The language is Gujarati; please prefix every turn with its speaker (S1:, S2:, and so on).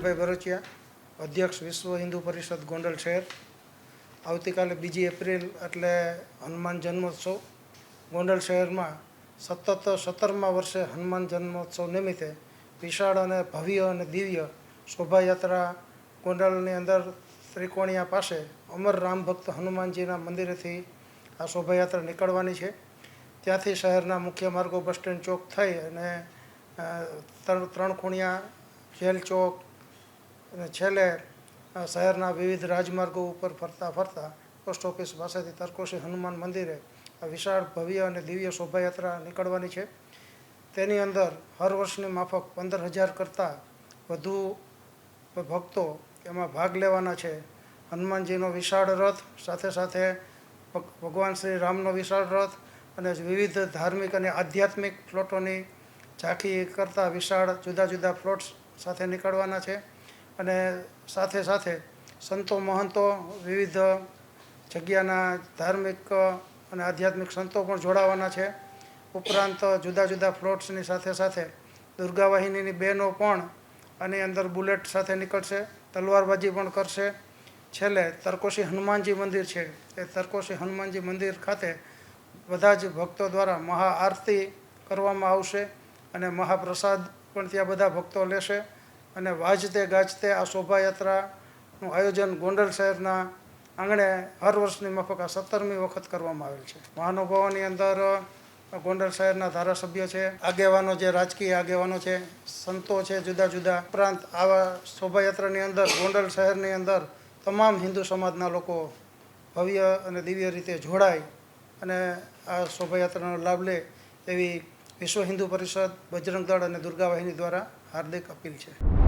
S1: વિઠ્ઠલભાઈ બરોચિયા, અધ્યક્ષ વિશ્વ હિન્દુ પરિષદ ગોંડલ શહેર। આવતીકાલે 2 એપ્રિલ એટલે હનુમાન જન્મોત્સવ ગોંડલ શહેરમાં સતત 17મા વર્ષે હનુમાન જન્મોત્સવ નિમિત્તે વિશાળ અને ભવ્ય અને દિવ્ય શોભાયાત્રા ગોંડલની અંદર ત્રિકોણિયા પાસે અમર રામ ભક્ત હનુમાનજીના મંદિરેથી આ શોભાયાત્રા નીકળવાની છે। ત્યાંથી શહેરના મુખ્ય માર્ગો બસ સ્ટેન્ડ ચોક થઈ અને ત્રણ ખૂણિયા જેલ ચોક અને છેલ્લે શહેરના વિવિધ રાજમાર્ગો ઉપર ફરતા પોસ્ટ ઓફિસ પાસેથી તરકોશી હનુમાન મંદિરે આ વિશાળ ભવ્ય અને દિવ્ય શોભાયાત્રા નીકળવાની છે। તેની અંદર હર વર્ષની માફક 15,000 કરતાં વધુ ભક્તો એમાં ભાગ લેવાના છે। હનુમાનજીનો વિશાળ રથ સાથે સાથે ભગવાન શ્રી રામનો વિશાળ રથ અને વિવિધ ધાર્મિક અને આધ્યાત્મિક પ્લોટોની ઝાંખી કરતાં વિશાળ જુદા જુદા પ્લોટ્સ સાથે નીકળવાના છે। અને સાથે સાથે સંતો મહંતો વિવિધ જગ્યાના ધાર્મિક અને આધ્યાત્મિક સંતો પણ જોડાવાના છે। ઉપરાંત જુદા જુદા પ્લોટ્સની સાથે સાથે દુર્ગા વાહિનીની બહેનો પણ આની અંદર બુલેટ સાથે નીકળશે, તલવારબાજી પણ કરશે। છેલ્લે તરકોશી હનુમાનજી મંદિર છે એ તરકોશી હનુમાનજી મંદિર ખાતે બધા જ ભક્તો દ્વારા મહાઆરતી કરવામાં આવશે અને મહાપ્રસાદ પણ ત્યાં બધા ભક્તો લેશે અને વાજતે ગાજતે આ શોભાયાત્રાનું આયોજન ગોંડલ શહેરના આંગણે હર વર્ષની માફક આ 17મી વખત કરવામાં આવેલ છે। મહાનુભાવોની અંદર ગોંડલ શહેરના ધારાસભ્ય છે, આગેવાનો જે રાજકીય આગેવાનો છે, સંતો છે જુદા જુદા, ઉપરાંત આવા શોભાયાત્રાની અંદર ગોંડલ શહેરની અંદર તમામ હિન્દુ સમાજના લોકો ભવ્ય અને દિવ્ય રીતે જોડાય અને આ શોભાયાત્રાનો લાભ લે એવી વિશ્વ હિન્દુ પરિષદ, બજરંગ દળ અને દુર્ગા વાહિની દ્વારા હાર્દિક અપીલ છે।